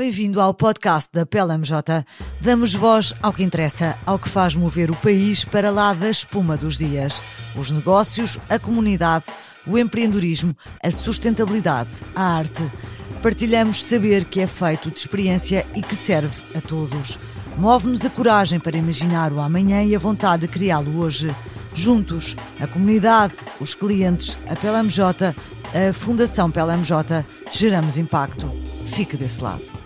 Bem-vindo ao podcast da PLMJ. Damos voz ao que interessa, ao que faz mover o país para lá da espuma dos dias. Os negócios, a comunidade, o empreendedorismo, a sustentabilidade, a arte. Partilhamos saber que é feito de experiência e que serve a todos. Move-nos a coragem para imaginar o amanhã e a vontade de criá-lo hoje. Juntos, a comunidade, os clientes, a PLMJ, a Fundação PLMJ, geramos impacto. Fique desse lado.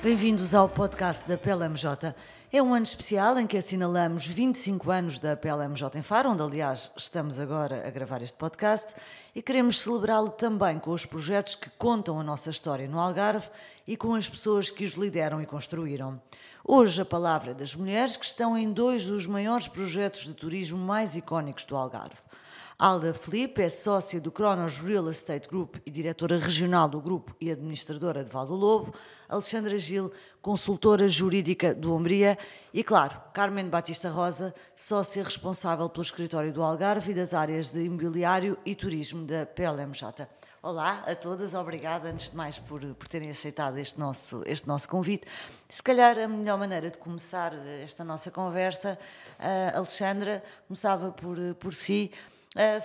Bem-vindos ao podcast da PLMJ. É um ano especial em que assinalamos 25 anos da PLMJ em Faro, onde, aliás, estamos agora a gravar este podcast, e queremos celebrá-lo também com os projetos que contam a nossa história no Algarve e com as pessoas que os lideram e construíram. Hoje a palavra é das mulheres que estão em dois dos maiores projetos de turismo mais icónicos do Algarve. Alda Filipe é sócia do Cronos Real Estate Group e diretora regional do grupo e administradora de Val do Lobo. Alexandra Gil, consultora jurídica do Umbria. E, claro, Carmen Batista Rosa, sócia responsável pelo escritório do Algarve e das áreas de imobiliário e turismo da PLMJ. Olá a todas, obrigada antes de mais por terem aceitado este nosso convite. Se calhar a melhor maneira de começar esta nossa conversa, Alexandra, começava por si,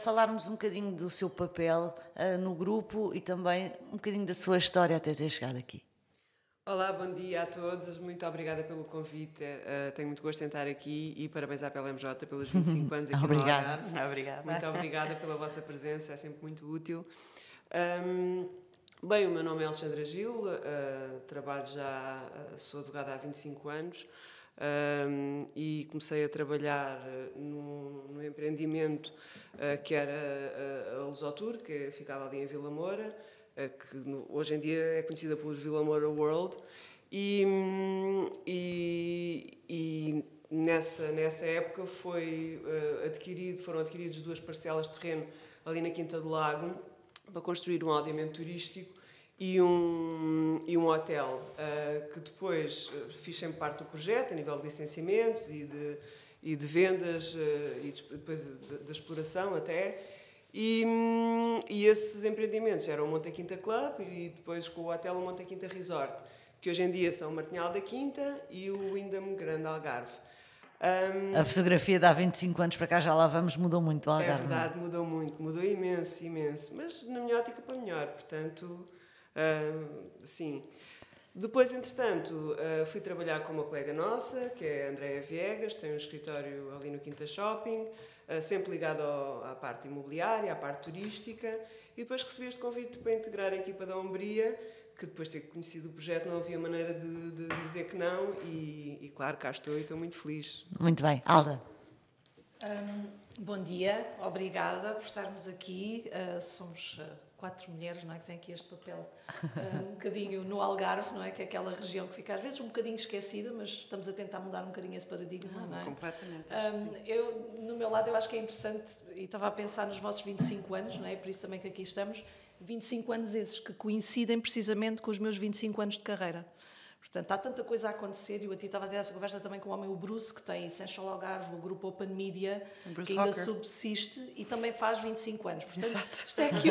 falarmos um bocadinho do seu papel no grupo e também um bocadinho da sua história até ter chegado aqui. Olá, bom dia a todos, muito obrigada pelo convite, tenho muito gosto em estar aqui e parabéns à PLMJ pelos 25 anos aqui no Algarve. Obrigada. Muito obrigada pela vossa presença, é sempre muito útil. Bem, o meu nome é Alexandra Gil, sou advogada há 25 anos e comecei a trabalhar no empreendimento que era a Lusotour, que ficava ali em Vila Moura, que hoje em dia é conhecida por Vila Moura World, e nessa época foram adquiridos 2 parcelas de terreno ali na Quinta do Lago para construir um aldeamento turístico e um hotel, que depois fiz sempre parte do projeto a nível de licenciamentos e de vendas e depois da exploração até. E esses empreendimentos eram o Monte Quinta Club e depois com o hotel o Monte Quinta Resort, que hoje em dia são o Martinhal da Quinta e o Wyndham Grande Algarve. A fotografia de há 25 anos para cá, já lá vamos, mudou muito o Algarve. É verdade, mudou muito, mudou imenso, mas na minha ótica para melhor, portanto, sim. Depois, entretanto, fui trabalhar com uma colega nossa, que é a Andréia Viegas, tem um escritório ali no Quinta Shopping, sempre ligado à parte imobiliária, à parte turística, e depois recebi este convite para integrar a equipa da Umbria, que depois de ter conhecido o projeto não havia maneira de dizer que não, e claro, cá estou e estou muito feliz. Muito bem. Alda. Bom dia, obrigada por estarmos aqui. Somos 4 mulheres, não é, que têm aqui este papel um bocadinho no Algarve, não é, que é aquela região que fica às vezes um bocadinho esquecida, mas estamos a tentar mudar um bocadinho esse paradigma, não é? Completamente. No meu lado, eu acho que é interessante, e estava a pensar nos vossos 25 anos, não é, por isso também que aqui estamos, 25 anos esses que coincidem precisamente com os meus 25 anos de carreira. Portanto, há tanta coisa a acontecer, e eu estava a ter essa conversa também com o homem, o Bruce, que tem Essential Algarve, o grupo Open Media, que ainda subsiste e também faz 25 anos. Portanto, exato. Isto é aqui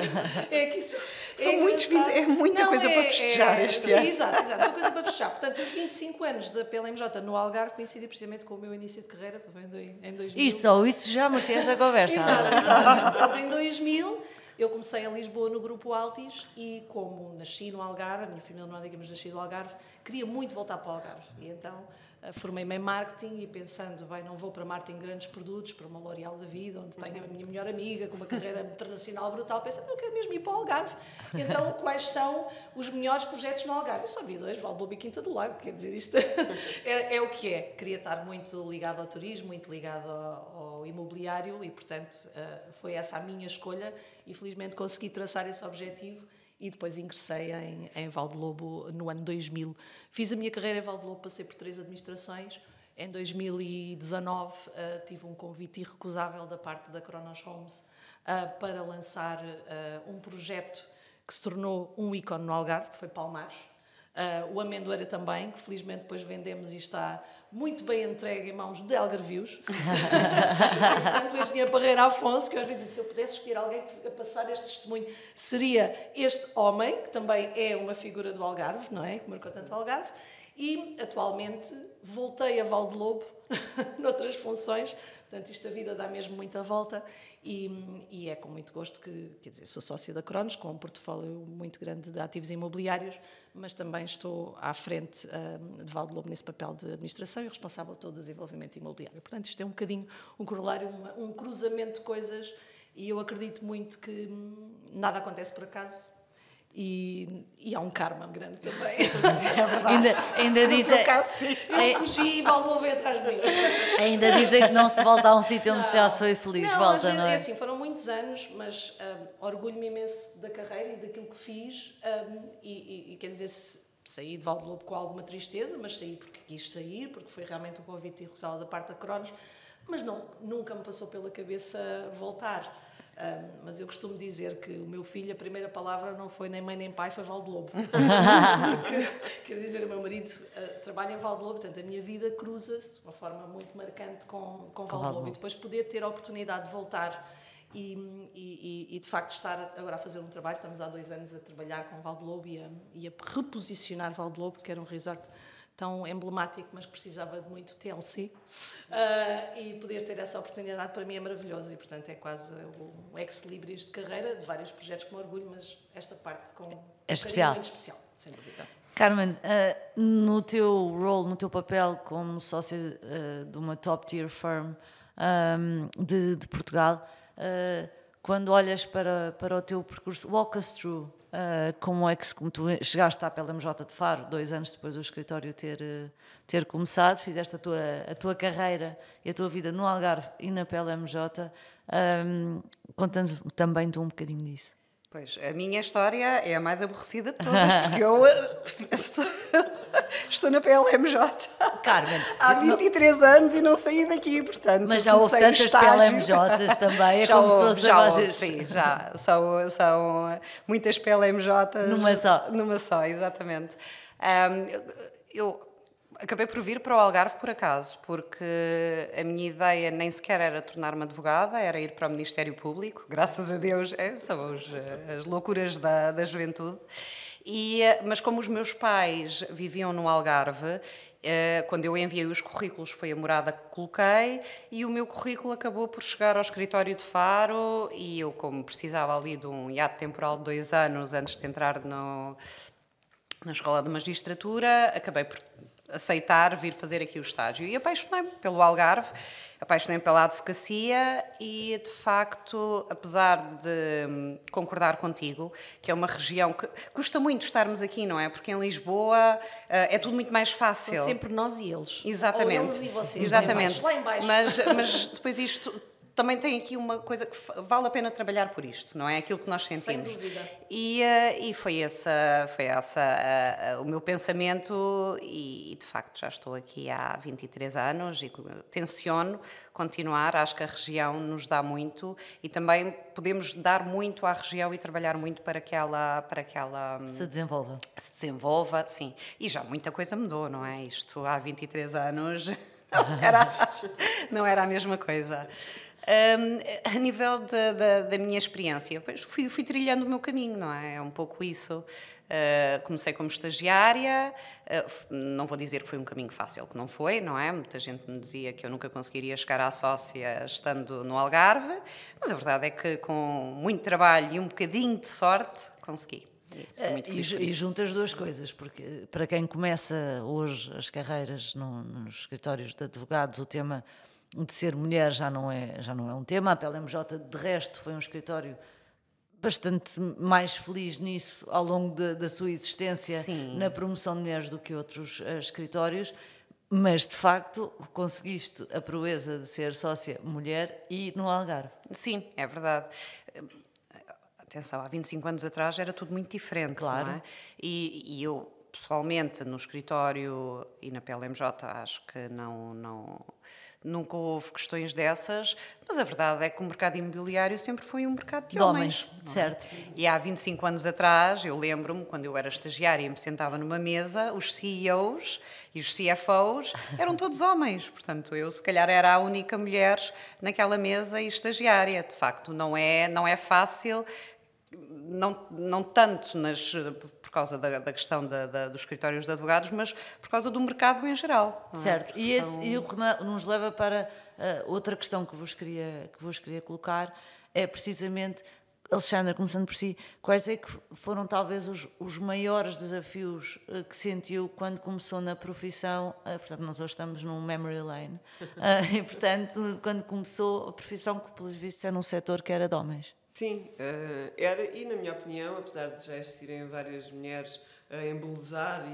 é muita coisa para festejar este ano. Exato, muita coisa para fechar. Portanto, os 25 anos da PLMJ no Algarve coincidem precisamente com o meu início de carreira, em 2000. Isso já merecia esta conversa. Exato. Portanto, em 2000... eu comecei em Lisboa no Grupo Altis e, como nasci no Algarve, a minha família não é, digamos, nasci no Algarve, queria muito voltar para o Algarve. E então formei-me em marketing e pensando, bem, não vou para marketing de grandes produtos, para uma L'Oréal da vida, onde tenho a minha melhor amiga, com uma carreira internacional brutal, pensando, não quero mesmo ir para o Algarve. Então, quais são os melhores projetos no Algarve? Eu só vi 2, Val do Lobo e Quinta do Lago, quer dizer, isto é o que é. Queria estar muito ligado ao turismo, muito ligado ao imobiliário e, portanto, foi essa a minha escolha e, felizmente, consegui traçar esse objetivo. E depois ingressei em Val do Lobo no ano 2000. Fiz a minha carreira em Val do Lobo, passei por 3 administrações. Em 2019 tive um convite irrecusável da parte da Cronos Homes para lançar um projeto que se tornou um ícone no Algarve, que foi Palmares. O Amendoeira também, que felizmente depois vendemos e está muito bem entregue em mãos de algarvios. Portanto, o engenheiro Parreira Afonso, que eu às vezes disse, se eu pudesse escolher alguém a passar este testemunho, seria este homem, que também é uma figura do Algarve, não é? Que marcou tanto o Algarve. E, atualmente, voltei a Valdelobo, noutras funções. Portanto, isto a vida dá mesmo muita volta. E é com muito gosto que, quer dizer, sou sócia da Cronos, com um portfólio muito grande de ativos imobiliários, mas também estou à frente de Valdelobo nesse papel de administração e responsável todo o desenvolvimento imobiliário. Portanto, isto é um bocadinho um corolário, um cruzamento de coisas, e eu acredito muito que nada acontece por acaso. E há um karma grande também. É verdade. Ainda dizem, Eu fugi e Valdelobo veio atrás de mim. ainda dizem que não se volta a um sítio onde já se foi feliz. Não, Volta, às vezes, não é? é assim, foram muitos anos, mas orgulho-me imenso da carreira e daquilo que fiz. E quer dizer, saí de Valdelobo com alguma tristeza, mas saí porque quis sair, porque foi realmente um convite irrecusável da parte da Cronos, mas nunca me passou pela cabeça voltar. Mas eu costumo dizer que o meu filho, a primeira palavra não foi nem mãe nem pai, foi Valdelobo. Porque, quer dizer, o meu marido trabalha em Valdelobo, portanto a minha vida cruza-se de uma forma muito marcante com Valdelobo. E depois poder ter a oportunidade de voltar e de facto estar agora a fazer um trabalho, estamos há 2 anos a trabalhar com Valdelobo e a reposicionar Valdelobo, que era um resort tão emblemático, mas que precisava de muito TLC, e poder ter essa oportunidade para mim é maravilhoso, e portanto é quase um ex-libris de carreira, de vários projetos que me orgulho, mas esta parte é especial. Muito especial, sem dúvida. Carmen, no teu role, no teu papel como sócia de uma top-tier firm de Portugal, quando olhas para o teu percurso, walk us through. Como é que como tu chegaste à PLMJ de Faro 2 anos depois do escritório ter começado, fizeste a tua carreira e a tua vida no Algarve e na PLMJ, conta-nos também tu um bocadinho disso. Pois, a minha história é a mais aborrecida de todas, porque eu estou na PLMJ Carmen, há 23 anos e não saí daqui, portanto. mas já houve tantas PLMJs também, já houve, várias... sim, já. São muitas PLMJs. Numa só, exatamente. Eu acabei por vir para o Algarve por acaso, porque a minha ideia nem sequer era tornar-me advogada, era ir para o Ministério Público, graças a Deus, são as loucuras da juventude. Mas como os meus pais viviam no Algarve, quando eu enviei os currículos foi a morada que coloquei, e o meu currículo acabou por chegar ao escritório de Faro, e eu, como precisava ali de um hiato temporal de 2 anos antes de entrar na Escola de Magistratura, acabei por aceitar vir fazer aqui o estágio. E apaixonei-me pelo Algarve, apaixonei-me pela advocacia e, de facto, apesar de concordar contigo, que é uma região que custa muito estarmos aqui, não é? Porque em Lisboa é tudo muito mais fácil. São sempre nós e eles. Exatamente. Ou eles e vocês. Exatamente. Lá em baixo. Mas depois isto... Também tem aqui uma coisa que vale a pena trabalhar por isto, não é? Aquilo que nós sentimos. Sem dúvida. E foi esse o meu pensamento, e de facto já estou aqui há 23 anos e tenciono continuar. Acho que a região nos dá muito e também podemos dar muito à região e trabalhar muito para que ela se desenvolva. Se desenvolva, sim. E já muita coisa mudou, não é? Isto há 23 anos não era a mesma coisa. A nível da minha experiência, fui trilhando o meu caminho, não é? É um pouco isso. Comecei como estagiária, não vou dizer que foi um caminho fácil, que não foi, não é? Muita gente me dizia que eu nunca conseguiria chegar à sócia estando no Algarve, mas a verdade é que com muito trabalho e um bocadinho de sorte, consegui. E juntas 2 coisas, porque para quem começa hoje as carreiras nos escritórios de advogados, o tema de ser mulher já não é um tema. A PLMJ, de resto, foi um escritório bastante mais feliz nisso ao longo da sua existência. Sim. Na promoção de mulheres do que outros escritórios, mas de facto conseguiste a proeza de ser sócia mulher e no Algarve. Sim, é verdade. Atenção, há 25 anos atrás era tudo muito diferente, claro. Não é? E eu, pessoalmente, no escritório e na PLMJ, acho que nunca houve questões dessas, mas a verdade é que o mercado imobiliário sempre foi um mercado de homens. Certo. E há 25 anos atrás, eu lembro-me, quando eu era estagiária e me sentava numa mesa, os CEOs e os CFOs eram todos homens. Portanto, eu se calhar era a única mulher naquela mesa e estagiária. De facto, não é fácil, não tanto por causa da questão dos escritórios de advogados, mas por causa do mercado em geral. Certo. E o que nos leva para outra questão que vos queria colocar é precisamente, Alexandra, começando por si, quais é que foram talvez os maiores desafios que sentiu quando começou na profissão? Portanto, nós hoje estamos num memory lane. E, portanto, quando começou a profissão, que pelos vistos era num setor que era de homens. Sim, era, e na minha opinião, apesar de já existirem várias mulheres a embelezar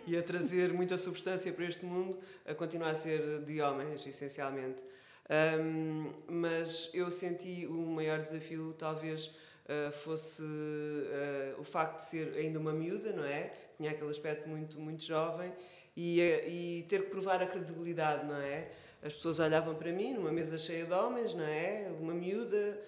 e a trazer muita substância para este mundo, a continuar a ser de homens, essencialmente. Mas eu senti o maior desafio, talvez, fosse o facto de ser ainda uma miúda, não é? Tinha aquele aspecto muito, muito jovem e ter que provar a credibilidade, não é? As pessoas olhavam para mim numa mesa cheia de homens, não é? Uma miúda,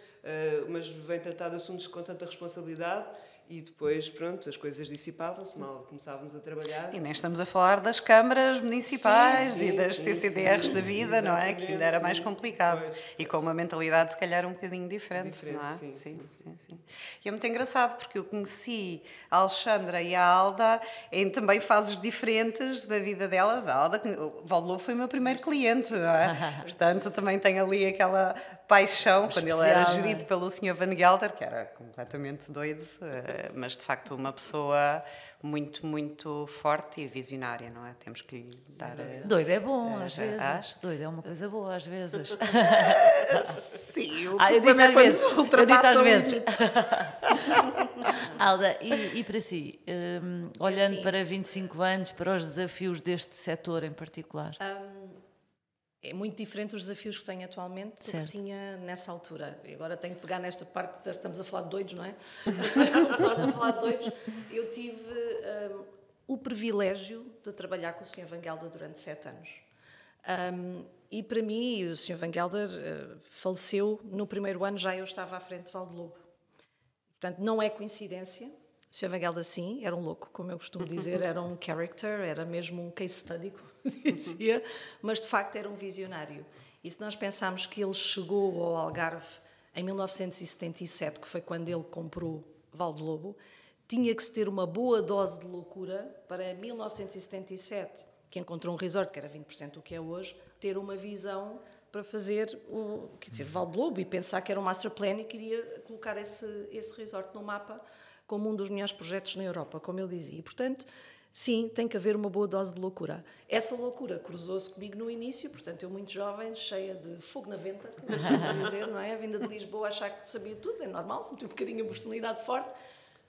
mas vem tratar de assuntos com tanta responsabilidade. E depois, pronto, as coisas dissipavam-se, mal começávamos a trabalhar. E nem estamos a falar das câmaras municipais e das CCDRs da vida, não é? Que ainda era mais complicado. Pois. E com uma mentalidade, se calhar, um bocadinho diferente, não é? Sim. E é muito engraçado, porque eu conheci a Alexandra e a Alda em também fases diferentes da vida delas. A Alda, o Valde Lobo foi o meu primeiro cliente, não é? Portanto, também tenho ali aquela paixão, quando ele era gerido pelo Sr. Van Gelder, que era completamente doido, mas de facto uma pessoa muito, muito forte e visionária, não é? Temos que lhe dar... Doido é bom, às vezes. Doido é uma coisa boa, às vezes. Sim, eu disse às vezes. Eu disse às vezes. Alda, e para si, olhando para 25 anos, para os desafios deste setor em particular? É muito diferente os desafios que tenho atualmente do que tinha nessa altura. E agora tenho que pegar nesta parte, estamos a falar de doidos, não é? Começamos a falar de doidos. Eu tive o privilégio de trabalhar com o Sr. Van Gelder durante 7 anos. E para mim, o Sr. Van Gelder faleceu no primeiro ano, já eu estava à frente de Valde Lobo. Portanto, não é coincidência. O Sr. Van Gelder, sim, era um louco, como eu costumo dizer, era um character, era mesmo um case study, como dizia, mas de facto era um visionário. E se nós pensarmos que ele chegou ao Algarve em 1977, que foi quando ele comprou Valde Lobo, tinha que se ter uma boa dose de loucura para 1977, que encontrou um resort que era 20% do que é hoje, ter uma visão para fazer Valde Lobo e pensar que era um master plan e queria colocar esse resort no mapa como um dos melhores projetos na Europa, como ele dizia. E, portanto, sim, tem que haver uma boa dose de loucura. Essa loucura cruzou-se comigo no início, portanto, eu muito jovem, cheia de fogo na venta, como eu dizer, não é? A vinda de Lisboa, achar que sabia tudo, é normal, sempre tive um bocadinho a personalidade forte.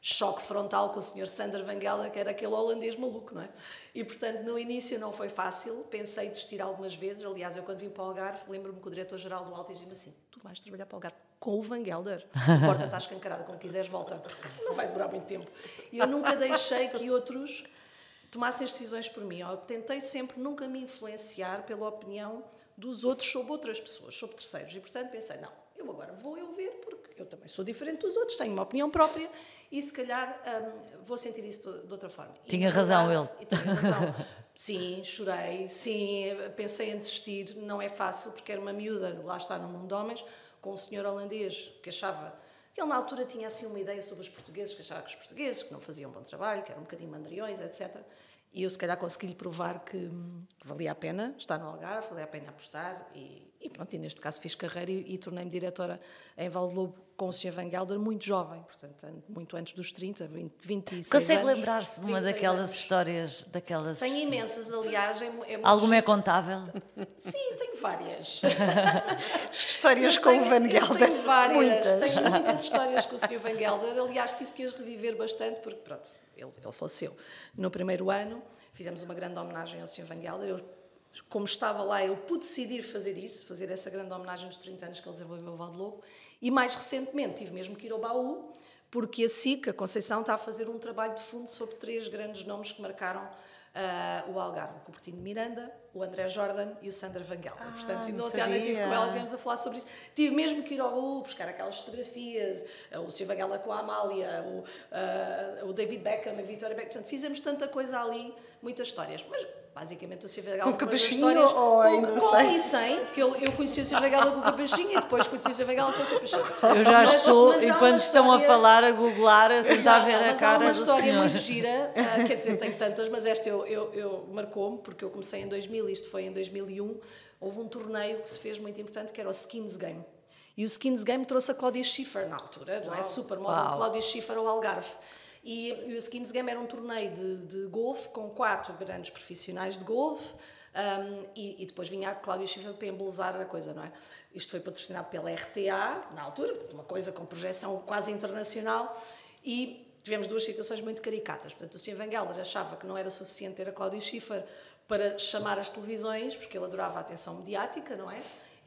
Choque frontal com o Sr. Sander Van Gelder, que era aquele holandês maluco, não é? E, portanto, no início não foi fácil, pensei desistir algumas vezes. Aliás, eu quando vim para o Algarve, lembro-me que o diretor-geral do Altis disse-me assim: tu vais trabalhar para o Algarve com o Van Gelder? A porta está escancarada, como quiseres volta, porque não vai demorar muito tempo. E eu nunca deixei que outros tomassem as decisões por mim. Eu tentei sempre nunca me influenciar pela opinião dos outros sobre outras pessoas, sobre terceiros. E, portanto, pensei, não, eu agora vou ver, porque eu também sou diferente dos outros, tenho uma opinião própria e, se calhar, vou sentir isso de outra forma. Tinha razão ele. Tinha razão. Sim, chorei, sim, pensei em desistir, não é fácil, porque era uma miúda, lá está, no mundo de homens, com um senhor holandês que achava... Ele, na altura, tinha assim uma ideia sobre os portugueses, que achava que os portugueses que não faziam bom trabalho, que eram um bocadinho mandriões, etc. E eu, se calhar, consegui-lhe provar que valia a pena estar no Algarve, valia a pena apostar e pronto, e neste caso fiz carreira e tornei-me diretora em Valde Lobo com o Sr. Van Gelder muito jovem, portanto, muito antes dos 30, 26 anos. Consegue lembrar-se de uma daquelas histórias? Tenho imensas, aliás. Alguma é contável? Sim, tenho várias. Histórias com o Van Gelder. Tenho várias. Muitas. Tenho muitas histórias com o Sr. Van Gelder. Aliás, tive que as reviver bastante, porque pronto, ele faleceu no primeiro ano. Fizemos uma grande homenagem ao Sr. Van Gelder. Como estava lá, eu pude decidir fazer isso, fazer essa grande homenagem nos 30 anos que ele desenvolveu o Valde Lobo. E mais recentemente tive mesmo que ir ao baú, porque a SIC, a Conceição, está a fazer um trabalho de fundo sobre 3 grandes nomes que marcaram o Algarve, o Cupertino de Miranda, o André Jordan e o Sandra Van Gelder. Portanto, não ontem à noite estive sabia. com ela, estivemos a falar sobre isso. Tive mesmo que ir ao Google buscar aquelas fotografias, o Sr. Van Gelder com a Amália, o David Beckham, a Victoria Beckham. Portanto, fizemos tanta coisa ali, muitas histórias. Mas, basicamente, o Sr. Van Gelder... Com o capachinho ou ainda com sem? e sem, porque eu conheci o Sr. Van Gelder com o capachinho e depois conheci o Sr. Van Gelder sem o capachinho. Eu já estou, mas há enquanto uma estão a história- falar, a googlar, a tentar ver a mas há cara uma do história senhor. muito gira, quer dizer, tenho tantas, mas esta eu marcou-me, porque eu comecei em 2000, isto foi em 2001, houve um torneio que se fez muito importante, que era o Skins Game. E o Skins Game trouxe a Cláudia Schiffer na altura, não é? Supermodel Cláudia Schiffer ao Algarve. E o Skins Game era um torneio de golfe com 4 grandes profissionais de golfe, e depois vinha a Cláudia Schiffer para embelezar a coisa, não é? Isto foi patrocinado pela RTA, na altura, portanto, uma coisa com projeção quase internacional, e tivemos 2 situações muito caricatas. Portanto, o Sr. Van Gelder achava que não era suficiente ter a Cláudia Schiffer para chamar as televisões, porque ele adorava a atenção mediática, não é?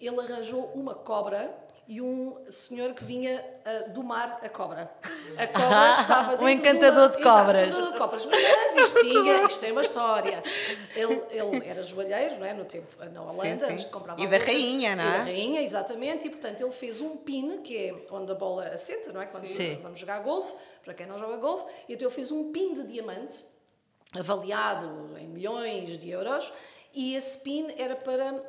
Ele arranjou uma cobra e um senhor que vinha domar a cobra. A cobra estava dentro encantador de cobras. Exato, encantador de cobras. Mas isto tem uma história. Ele era joalheiro, não é? No tempo, na Holanda, Sim. antes de comprar E da rainha, não é? E da rainha, exatamente. E, portanto, ele fez um pin, que é onde a bola assenta, não é? Quando Sim. vamos jogar golfe, para quem não joga golfe. E então ele fez um pin de diamante, avaliado em milhões de euros, e esse pin era para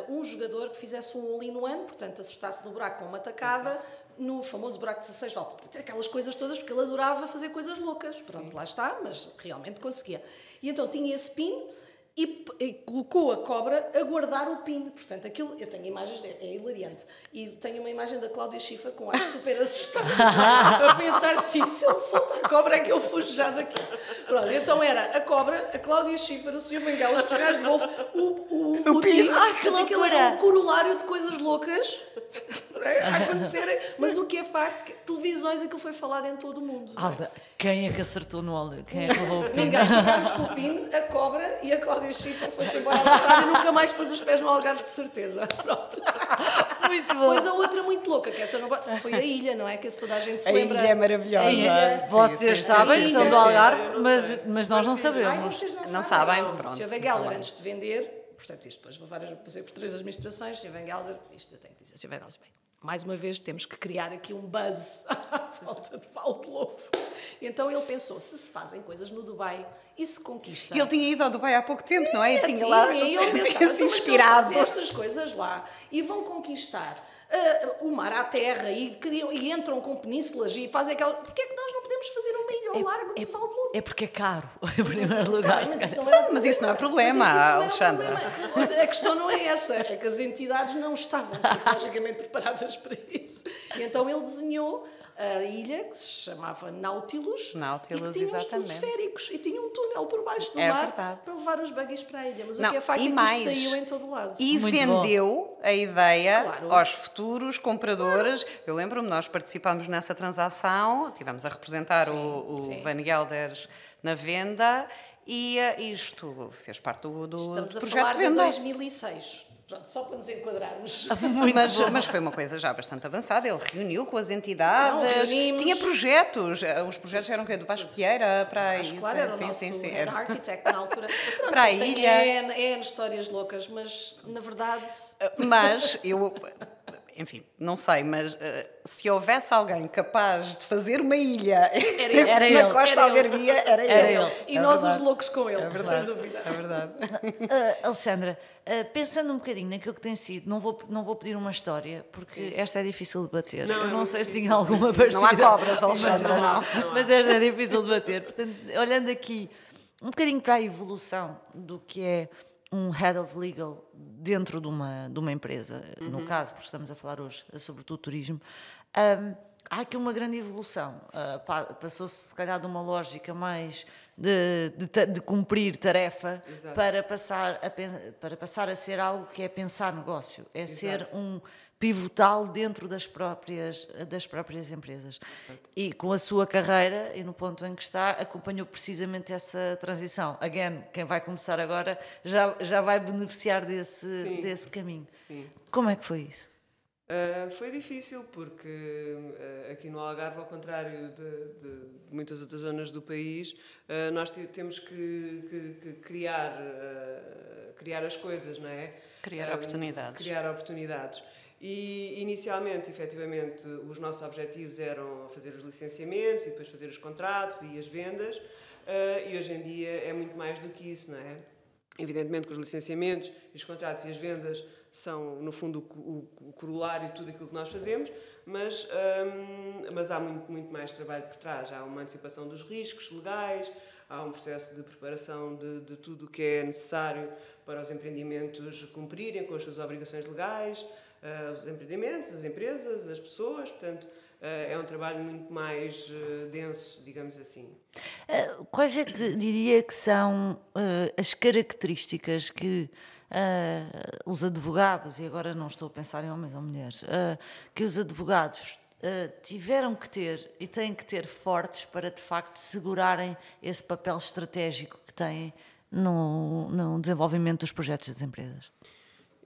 um jogador que fizesse um all-in-one, portanto acertasse no buraco com uma tacada, no famoso buraco de 16 voltas. Portanto, aquelas coisas todas, porque ele adorava fazer coisas loucas. Pronto, lá está, mas realmente conseguia. E então tinha esse pin e colocou a cobra a guardar o pin. Portanto, aquilo, eu tenho imagens, é hilariante. E tenho uma imagem da Cláudia Schiffer com ar super assustada, a pensar assim, se ele solta a cobra é que eu fujo já daqui. Pronto, então era a cobra, a Cláudia Schiffer, o Sr. Van Gelder, os profissionais de golfe, o pin. Portanto, aquilo era um corolário de coisas loucas a acontecerem. Mas o que é facto, que televisões, aquilo foi falado em todo o mundo. Alda, quem é que acertou no óleo? Quem é que levou o pino? Ninguém, ficámos com o pin, a cobra e a Cláudia Schiffer foi-se embora à estrada e nunca mais pôs os pés no Algarve, de certeza. Pronto. Muito bom. Pois a outra muito louca, que esta não... foi a ilha, não é? Que esse toda a gente se A lembra. ilha é maravilhosa. A ilha. Vocês sim, sabem, sim, são sim, do sim. Algarve, mas nós não Ai, sabemos. vocês Não sabem, pronto. O Sr. Van Gelder, antes de vender, portanto, isto depois passei por 3 administrações, o Sr. Van Gelder, isto eu tenho que dizer, o Sr. Van Gelder, bem, mais uma vez temos que criar aqui um buzz à volta de Paulo de Lobo. Então ele pensou, se fazem coisas no Dubai, isso conquista. Ele tinha ido ao Dubai há pouco tempo, não é? E tinha lá, e eu pensava, tinha-se então, mas inspirado. se eles fazem estas coisas lá e vão conquistar o mar à terra e entram com penínsulas e fazem aquela... Porquê é que nós não podemos fazer uma ilha ao largo de Val de Lobo? É porque é caro, em primeiro lugar. se calhar. Mas isso não é problema, Alexandra. A questão não é essa, é que as entidades não estavam psicologicamente preparadas para isso. E então ele desenhou a ilha, que se chamava Nautilus, e que tinha uns exatamente. teleféricos e tinha um túnel por baixo do É mar verdade. para levar os buggies para a ilha. Mas Não, o que é facto e é que mais, isto saiu em todo lado. E Muito vendeu a ideia Claro. aos futuros compradores. Eu lembro-me, nós participámos nessa transação, tivemos a representar o sim. Van Gelder na venda e isto fez parte do Estamos a projeto falar de de venda. 2006. Pronto, só para nos enquadrarmos. Mas foi uma coisa já bastante avançada. Ele reuniu com as entidades, Não, reunimos. tinha projetos. Os projetos eram o quê? Do Vasco Vieira para a Acho ilha? claro, era o Sim, nosso sim, sim. head architect na altura. Pronto, Para a tem ilha. N histórias loucas, mas na verdade... Mas eu, enfim, não sei, mas se houvesse alguém capaz de fazer uma ilha Era na ele. costa Era ele. algarvia, era ele. E É nós verdade. os loucos com ele, É verdade. sem dúvida. É verdade. Alexandra, pensando um bocadinho naquilo que tem sido, não vou pedir uma história, porque esta é difícil de bater. Não, Eu é não muito sei se difícil, tinha alguma sim. parecida. Não há cobras, Alexandra, não. Mas esta é difícil de bater. Portanto, olhando aqui um bocadinho para a evolução do que é um Head of Legal dentro de uma empresa, no caso, porque estamos a falar hoje sobretudo turismo, há aqui uma grande evolução. Passou-se, se calhar, de uma lógica mais de cumprir tarefa Exato. para passar a ser algo que é pensar negócio, é ser um pivotal dentro das próprias empresas. E com a sua carreira, e no ponto em que está, acompanhou precisamente essa transição. Again, quem vai começar agora já vai beneficiar desse caminho. Sim. Como é que foi isso? Foi difícil porque aqui no Algarve, ao contrário de muitas outras zonas do país, nós temos que criar as coisas, não é? Criar oportunidades. Criar oportunidades. E, inicialmente, efetivamente, os nossos objetivos eram fazer os licenciamentos e depois fazer os contratos e as vendas, e hoje em dia é muito mais do que isso, não é? Evidentemente que os licenciamentos, os contratos e as vendas são, no fundo, o corolário de tudo aquilo que nós fazemos, mas há muito mais trabalho por trás. Há uma antecipação dos riscos legais, há um processo de preparação de tudo o que é necessário para os empreendimentos cumprirem com as suas obrigações legais, os empreendimentos, as empresas, as pessoas, portanto, é um trabalho muito mais denso, digamos assim. Quais é que diria que são as características que os advogados, e agora não estou a pensar em homens ou mulheres, que os advogados tiveram que ter e têm que ter fortes para, de facto, segurarem esse papel estratégico que têm no desenvolvimento dos projetos das empresas?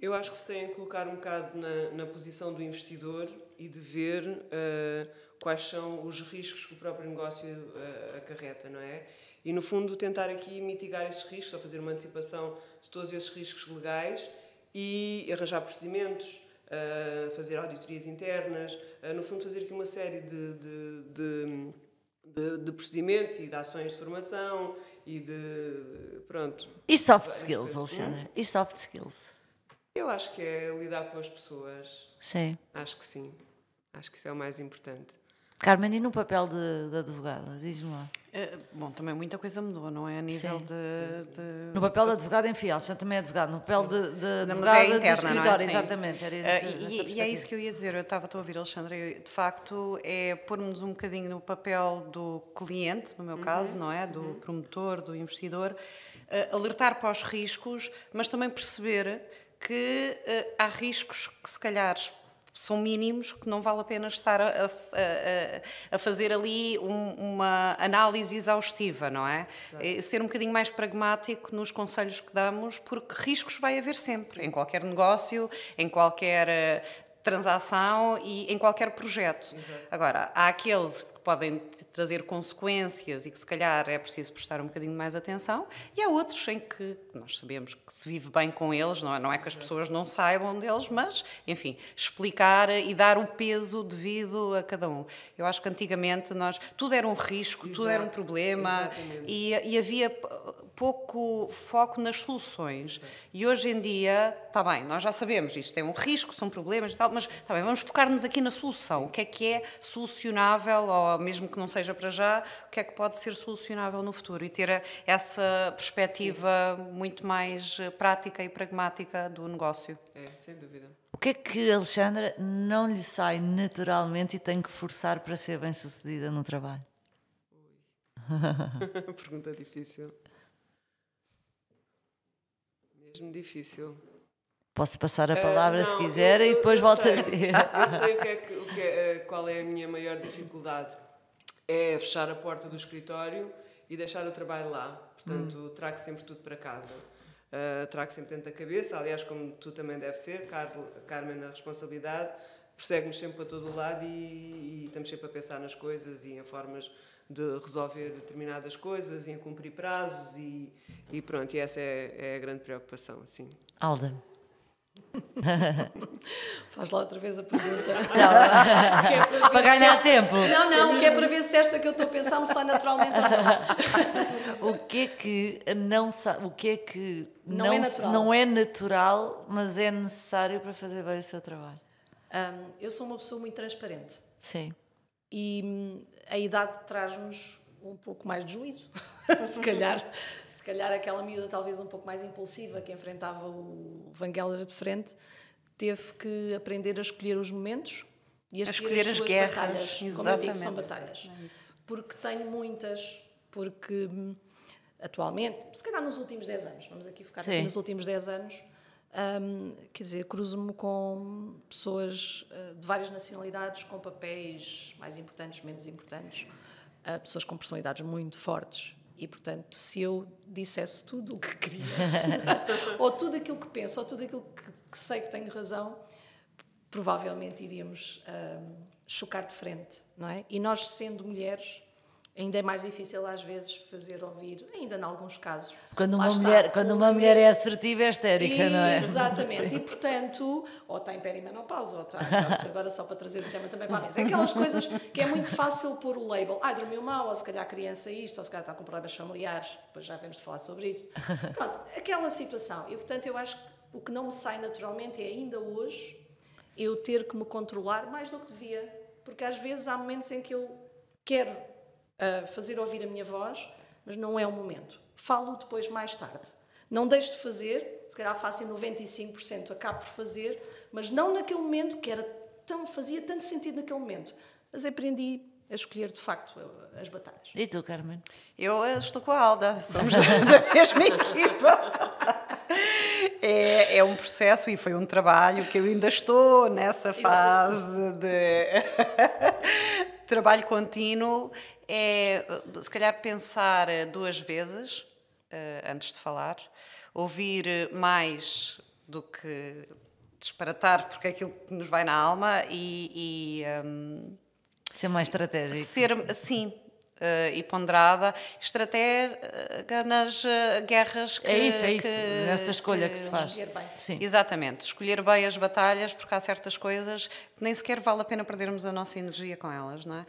Eu acho que se tem que colocar um bocado na posição do investidor e de ver quais são os riscos que o próprio negócio acarreta, não é? E, no fundo, tentar aqui mitigar esses riscos, ou fazer uma antecipação de todos esses riscos legais e arranjar procedimentos, fazer auditorias internas, no fundo, fazer aqui uma série de procedimentos e de ações de formação e de... pronto. E soft skills, Alexandra? E soft skills? Eu acho que é lidar com as pessoas. Sim. Acho que sim. Acho que isso é o mais importante. Carmen, e no papel de advogada? Diz-me lá. Bom, também muita coisa mudou, não é? A nível de... No papel de advogada, enfim, Alexandra também é advogado. No papel de advogada interna, de escritório, não é? exatamente. Era E é isso que eu ia dizer. Eu estava a ouvir, Alexandra. De facto, é pormos um bocadinho no papel do cliente, no meu caso, não é? Do promotor, do investidor, alertar para os riscos, mas também perceber que há riscos que, se calhar, são mínimos, que não vale a pena estar a fazer ali uma análise exaustiva, não é? Ser um bocadinho mais pragmático nos conselhos que damos, porque riscos vai haver sempre, em qualquer negócio, em qualquer transação e em qualquer projeto. Exato. Agora, há aqueles que podem trazer consequências e que, se calhar, é preciso prestar um bocadinho mais atenção, e há outros em que nós sabemos que se vive bem com eles, não é que as pessoas não saibam deles, mas, enfim, explicar e dar o peso devido a cada um. Eu acho que antigamente tudo era um risco, Exato. tudo era um problema e havia pouco foco nas soluções. E hoje em dia, está bem, nós já sabemos, isto tem um risco, são problemas e tal, mas está bem, vamos focar-nos aqui na solução. O que é solucionável, ou mesmo que não seja para já, o que é que pode ser solucionável no futuro? E ter essa perspectiva muito mais prática e pragmática do negócio. É, sem dúvida. O que é que, Alexandra, não lhe sai naturalmente e tem que forçar para ser bem-sucedida no trabalho? Pergunta difícil. Mesmo difícil. Posso passar a palavra se quiser e depois volto a ser. Eu sei qual é a minha maior dificuldade. É fechar a porta do escritório e deixar o trabalho lá. Portanto, trago sempre tudo para casa. Trago sempre dentro da cabeça. Aliás, como tu também deve ser, Carmen, a responsabilidade persegue-nos sempre para todo o lado e estamos sempre a pensar nas coisas e em formas de resolver determinadas coisas e em cumprir prazos e pronto, e essa é a grande preocupação, sim. Alda. Faz lá outra vez a pergunta. Para ganhar tempo. Não, que é para ver se esta que eu estou a pensar me sai naturalmente ou não. O que é que não é natural, mas é necessário para fazer bem o seu trabalho? Eu sou uma pessoa muito transparente. Sim. E a idade traz-nos um pouco mais de juízo. Se calhar aquela miúda talvez um pouco mais impulsiva que enfrentava o Van Gelder de frente teve que aprender a escolher os momentos e a escolher as suas guerras, batalhas. Como eu digo, são batalhas. Porque tenho muitas, porque atualmente, se calhar nos últimos 10 anos, vamos aqui focar aqui nos últimos 10 anos, quer dizer, cruzo-me com pessoas de várias nacionalidades, com papéis mais importantes, menos importantes, pessoas com personalidades muito fortes. E, portanto, se eu dissesse tudo o que queria, ou tudo aquilo que penso, ou tudo aquilo que sei que tenho razão, provavelmente iríamos chocar de frente, não é? E nós, sendo mulheres, ainda é mais difícil às vezes fazer ouvir, ainda em alguns casos. Quando uma mulher é assertiva, é histérica, não é? Exatamente. E, portanto, ou está em perimenopausa, ou está... Agora só para trazer o tema também para a mesa. É aquelas coisas que é muito fácil pôr o label. Dormiu mal, ou se calhar a criança isto, ou se calhar está com problemas familiares. Depois já vamos falar sobre isso. Pronto, aquela situação. E, portanto, eu acho que o que não me sai naturalmente é, ainda hoje, eu ter que me controlar mais do que devia. Porque às vezes há momentos em que eu quero fazer ouvir a minha voz, mas não é o momento. Falo depois mais tarde. Não deixo de fazer, se calhar faço em 95%, acabo por fazer, mas não naquele momento que fazia tanto sentido naquele momento. Mas aprendi a escolher, de facto, as batalhas. E tu, Carmen? Eu estou com a Alda, somos da mesma equipa. É um processo e foi um trabalho que eu ainda estou nessa fase de trabalho contínuo. É, se calhar, pensar 2 vezes antes de falar, ouvir mais do que disparatar, porque é aquilo que nos vai na alma ser mais estratégico. Sim. E ponderada, estratégia nas guerras que... É isso, nessa escolha que se faz. Escolher bem. Sim. Exatamente, escolher bem as batalhas, porque há certas coisas que nem sequer vale a pena perdermos a nossa energia com elas, não é?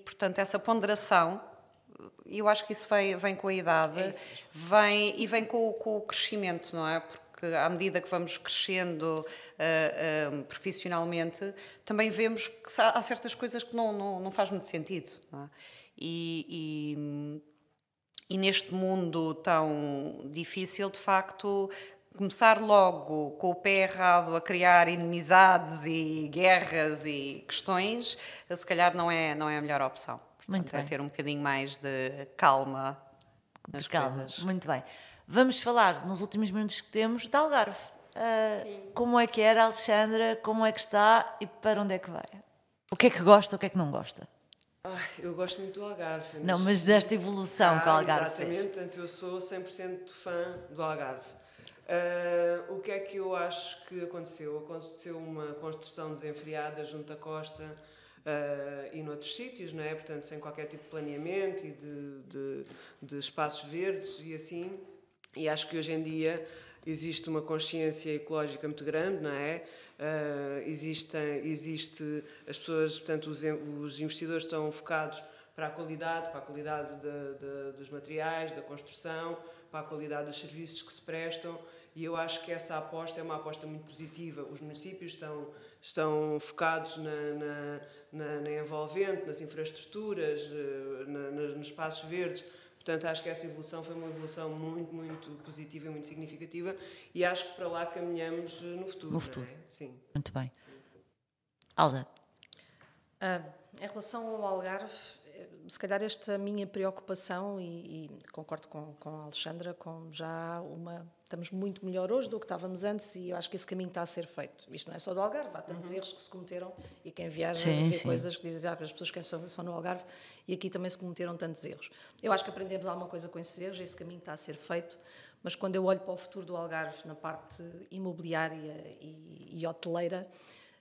Portanto, essa ponderação, eu acho que isso vem com a idade, vem com o crescimento, não é? Porque à medida que vamos crescendo profissionalmente, também vemos que há certas coisas que não faz muito sentido, não é? E neste mundo tão difícil, de facto, começar logo com o pé errado a criar inimizades e guerras e questões, se calhar não é a melhor opção. Portanto, muito bem. É ter um bocadinho mais de calma nas coisas. Muito bem. Vamos falar, nos últimos minutos que temos, de Algarve. Como é que era, Alexandra? Como é que está e para onde é que vai? O que é que gosta, o que é que não gosta? Eu gosto muito do Algarve. Não, mas desta evolução que o Algarve exatamente, fez. Portanto, eu sou 100% fã do Algarve. O que é que eu acho que aconteceu? Aconteceu uma construção desenfreada junto à costa e noutros sítios, não é? Portanto, sem qualquer tipo de planeamento e de espaços verdes e assim. E acho que hoje em dia existe uma consciência ecológica muito grande, não é? Existe as pessoas, portanto, os investidores estão focados para a qualidade dos materiais, da construção, para a qualidade dos serviços que se prestam, e eu acho que essa aposta é uma aposta muito positiva. Os municípios estão focados na envolvente, nas infraestruturas, nos espaços verdes. Portanto, acho que essa evolução foi uma evolução muito, muito positiva e muito significativa, e acho que para lá caminhamos no futuro. No futuro. Não é? Sim. Muito bem. Alda? Em relação ao Algarve, se calhar esta minha preocupação, e concordo com a Alexandra, estamos muito melhor hoje do que estávamos antes, e eu acho que esse caminho está a ser feito. Isto não é só do Algarve, há tantos erros que se cometeram, e quem viaja vê coisas que dizem as pessoas que são no Algarve, e aqui também se cometeram tantos erros. Eu acho que aprendemos alguma coisa com esses erros, esse caminho está a ser feito, mas quando eu olho para o futuro do Algarve na parte imobiliária e hoteleira,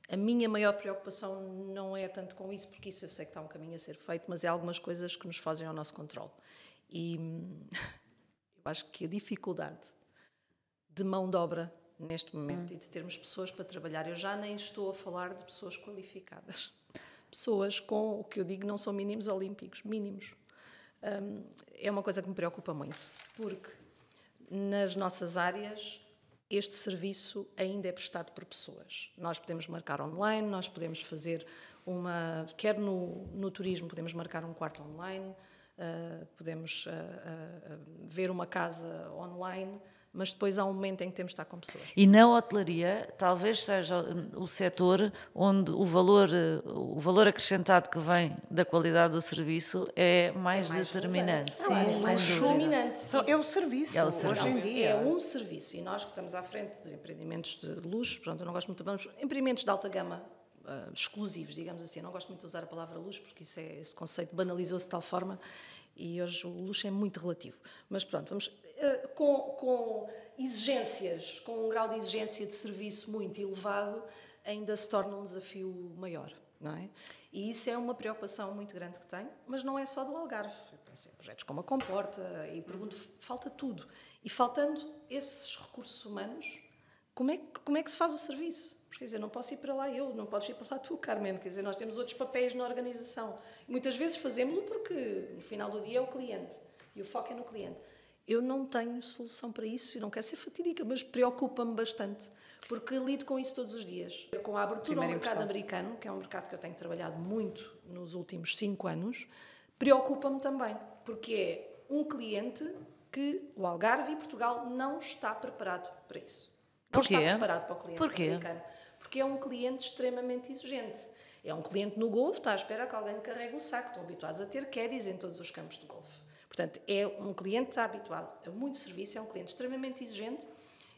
a minha maior preocupação não é tanto com isso, porque isso eu sei que está um caminho a ser feito, mas é algumas coisas que nos fazem ao nosso controle. E eu acho que a dificuldade de mão de obra neste momento e de termos pessoas para trabalhar, eu já nem estou a falar de pessoas qualificadas. Pessoas com, o que eu digo, não são mínimos olímpicos, mínimos. É uma coisa que me preocupa muito, porque nas nossas áreas este serviço ainda é prestado por pessoas. Nós podemos marcar online, nós podemos fazer quer no turismo, podemos marcar um quarto online, podemos ver uma casa online, mas depois há um momento em que temos de estar com pessoas. E na hotelaria, talvez seja o setor onde o valor acrescentado que vem da qualidade do serviço é mais determinante. Sim, é mais fulminante. É o serviço. É o serviço. Hoje em dia. É um serviço. E nós que estamos à frente de empreendimentos de luxo, pronto, eu não gosto muito de empreendimentos de alta gama, exclusivos, digamos assim. Eu não gosto muito de usar a palavra luxo, porque esse conceito banalizou-se de tal forma e hoje o luxo é muito relativo. Mas pronto, vamos... com exigências, com um grau de exigência de serviço muito elevado, ainda se torna um desafio maior, não é? E isso é uma preocupação muito grande que tenho, mas não é só do Algarve. Eu penso em projetos como a Comporta e pergunto, falta tudo. E faltando esses recursos humanos, como é que se faz o serviço? Porque, quer dizer, não posso ir para lá eu, não podes ir para lá tu, Carmen. Quer dizer, nós temos outros papéis na organização. E muitas vezes fazemos-lo porque no final do dia é o cliente e o foco é no cliente. Eu não tenho solução para isso e não quero ser fatídica, mas preocupa-me bastante, porque lido com isso todos os dias. Com a abertura ao mercado americano, que é um mercado que eu tenho trabalhado muito nos últimos 5 anos, preocupa-me também, porque é um cliente que o Algarve e Portugal não está preparado para isso. Não está preparado para o cliente americano. Porque é um cliente extremamente exigente. É um cliente no golfe, está à espera que alguém carregue o saco. Estão habituados a ter caddies em todos os campos de golfe. Portanto, é um cliente que está habituado a muito serviço, é um cliente extremamente exigente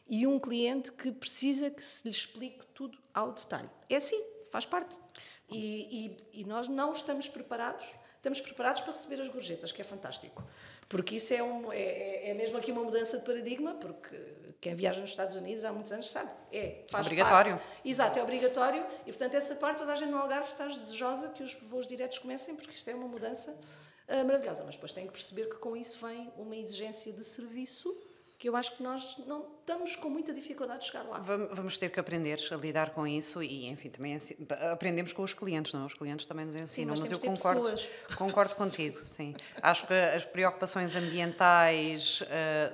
e um cliente que precisa que se lhe explique tudo ao detalhe. É assim, faz parte. E nós não estamos preparados. Estamos preparados para receber as gorjetas, que é fantástico. Porque isso é mesmo aqui uma mudança de paradigma, porque quem viaja nos Estados Unidos há muitos anos sabe. Faz obrigatório. Parte. Exato, é obrigatório. E, portanto, essa parte toda a gente no Algarve está desejosa que os voos diretos comecem, porque isto é uma mudança maravilhosa. Mas depois tem que perceber que com isso vem uma exigência de serviço que eu acho que nós não estamos com muita dificuldade de chegar lá. Vamos ter que aprender a lidar com isso e, enfim, também aprendemos com os clientes, não? Os clientes também nos ensinam, sim, mas eu concordo contigo, sim. Acho que as preocupações ambientais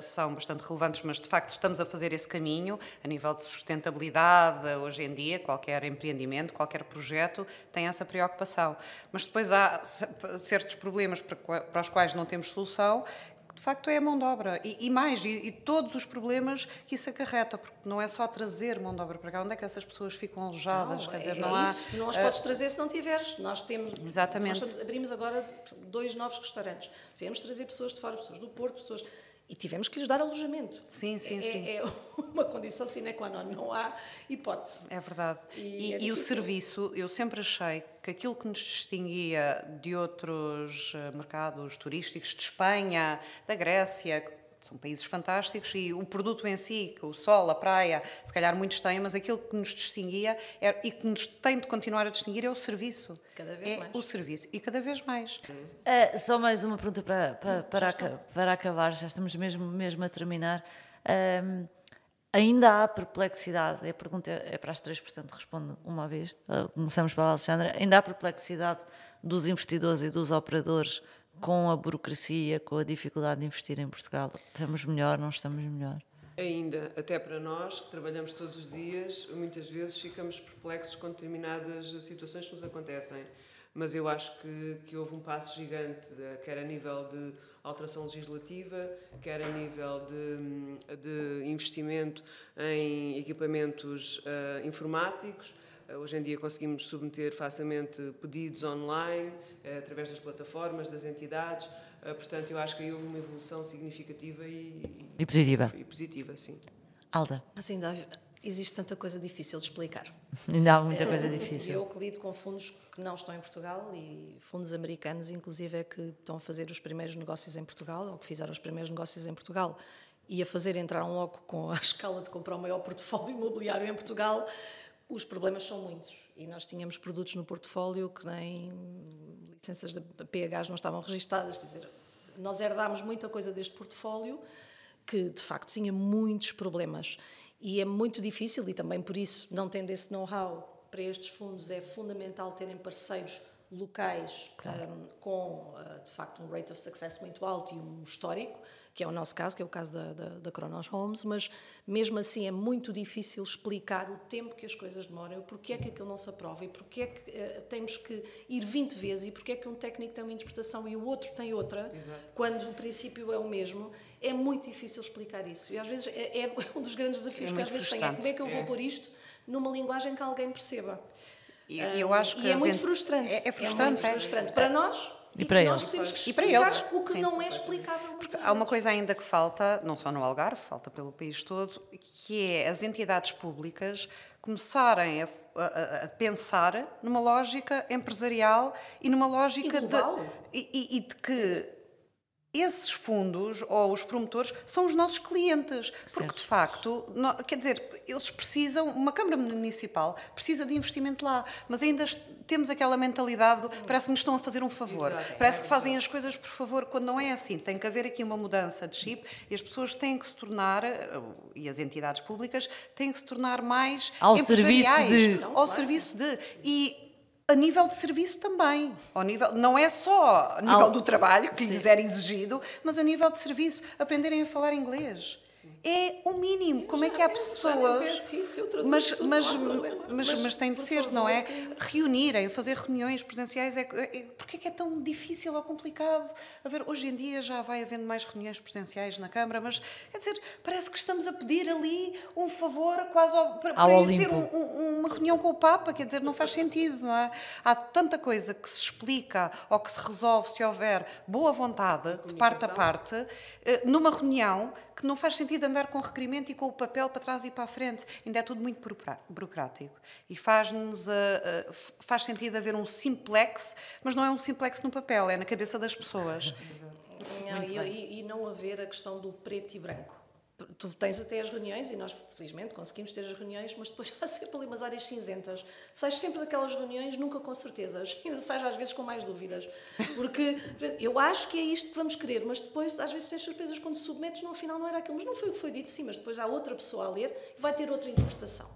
são bastante relevantes, mas de facto estamos a fazer esse caminho a nível de sustentabilidade. Hoje em dia, qualquer empreendimento, qualquer projeto tem essa preocupação. Mas depois há certos problemas para os quais não temos solução. De facto é a mão de obra e todos os problemas que isso acarreta, porque não é só trazer mão de obra para cá, onde é que essas pessoas ficam alojadas? Não, quer dizer, não há... Isso, não as podes trazer se não tiveres. Nós temos... Exatamente. Nós abrimos agora 2 novos restaurantes. Temos de trazer pessoas de fora, pessoas do Porto, pessoas... E tivemos que lhes dar alojamento. Sim. É uma condição sine qua non, não há hipótese. É verdade. E o serviço, eu sempre achei que aquilo que nos distinguia de outros mercados turísticos, de Espanha, da Grécia, que são países fantásticos, e o produto em si, o sol, a praia, se calhar muitos têm, mas aquilo que nos distinguia e que nos tem de continuar a distinguir é o serviço. Cada vez mais. O serviço. E cada vez mais. Só mais uma pergunta para acabar, já estamos mesmo a terminar. Ainda há perplexidade, a pergunta é para as 3, portanto respondo uma vez. Começamos pela Alexandra. Ainda há perplexidade dos investidores e dos operadores com a burocracia, com a dificuldade de investir em Portugal? Estamos melhor, não estamos melhor? Ainda, até para nós, que trabalhamos todos os dias, muitas vezes ficamos perplexos com determinadas situações que nos acontecem. Mas eu acho que houve um passo gigante, quer a nível de alteração legislativa, quer a nível de investimento em equipamentos informáticos. Hoje em dia conseguimos submeter facilmente pedidos online, através das plataformas, das entidades. Portanto, eu acho que aí houve uma evolução significativa e positiva. E positiva, sim. Alda? Mas ainda existe tanta coisa difícil de explicar. Ainda há muita coisa difícil. Eu que lido com fundos que não estão em Portugal e fundos americanos, inclusive, é que estão a fazer os primeiros negócios em Portugal, ou que fizeram os primeiros negócios em Portugal, e a fazer entrar um logo com a escala de comprar o maior portfólio imobiliário em Portugal. Os problemas são muitos e nós tínhamos produtos no portfólio que nem licenças de PHs não estavam registadas, quer dizer, nós herdámos muita coisa deste portfólio que de facto tinha muitos problemas e é muito difícil e também por isso, não tendo esse know-how para estes fundos, é fundamental terem parceiros locais, claro, com de facto um rate of success muito alto e um histórico, que é o nosso caso, que é o caso da Cronos Homes, mas mesmo assim é muito difícil explicar o tempo que as coisas demoram, porque é que aquilo não se aprova e porque é que temos que ir 20 vezes e porque é que um técnico tem uma interpretação e o outro tem outra. Exato. Quando o princípio é o mesmo. É muito difícil explicar isso e às vezes é um dos grandes desafios que às vezes tem, como é que eu vou pôr isto numa linguagem que alguém perceba. Eu acho que é muito frustrante. É frustrante. É muito frustrante para nós e para eles. Nós temos que e para eles. O que não é explicável. Porque há uma coisa ainda que falta, não só no Algarve, falta pelo país todo, que é as entidades públicas começarem a pensar numa lógica empresarial e numa lógica global. de que esses fundos ou os promotores são os nossos clientes, porque certo. de facto, quer dizer, eles precisam, uma Câmara Municipal precisa de investimento lá, mas ainda temos aquela mentalidade, parece que nos estão a fazer um favor, parece que fazem as coisas por favor, quando não é assim. Tem que haver aqui uma mudança de chip e as pessoas têm que se tornar, e as entidades públicas, têm que se tornar mais empresariais, ao serviço de... E a nível de serviço também. Não é só a nível do trabalho, que lhes era exigido, mas a nível de serviço. Aprenderem a falar inglês. É o mínimo. Como é que há pessoas... Mas tem de ser, não é? Reunirem, fazer reuniões presenciais. Porque é que é tão difícil ou complicado? Hoje em dia já vai havendo mais reuniões presenciais na Câmara, mas, quer dizer, parece que estamos a pedir ali um favor quase para ir ter uma reunião com o Papa. Quer dizer, não faz sentido, não é? Há tanta coisa que se explica ou que se resolve se houver boa vontade, de parte a parte, numa reunião, que não faz sentido andar com o requerimento e com o papel para trás e para a frente. Ainda é tudo muito burocrático. E faz sentido haver um simplex, mas não é um simplex no papel, é na cabeça das pessoas. E não haver a questão do preto e branco. Tu tens até as reuniões, e nós, felizmente, conseguimos ter as reuniões, mas depois há sempre ali umas áreas cinzentas. Sais sempre daquelas reuniões, nunca com certezas. Ainda sais às vezes com mais dúvidas. Porque eu acho que é isto que vamos querer, mas depois às vezes tens surpresas quando submetes, no final não era aquilo. Mas não foi o que foi dito, sim, mas depois há outra pessoa a ler e vai ter outra interpretação.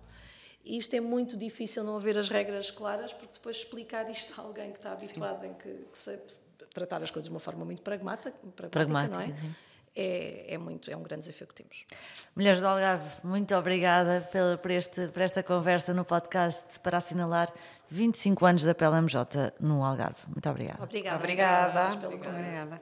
E isto é muito difícil, não haver as regras claras, porque depois explicar isto a alguém que está habituado em que sei tratar as coisas de uma forma muito pragmática, não é? Sim. É um grande desafio que temos. Mulheres do Algarve, muito obrigada por esta conversa no podcast para assinalar 25 anos da PLMJ no Algarve. Muito obrigada. Obrigada. Obrigada. Obrigada.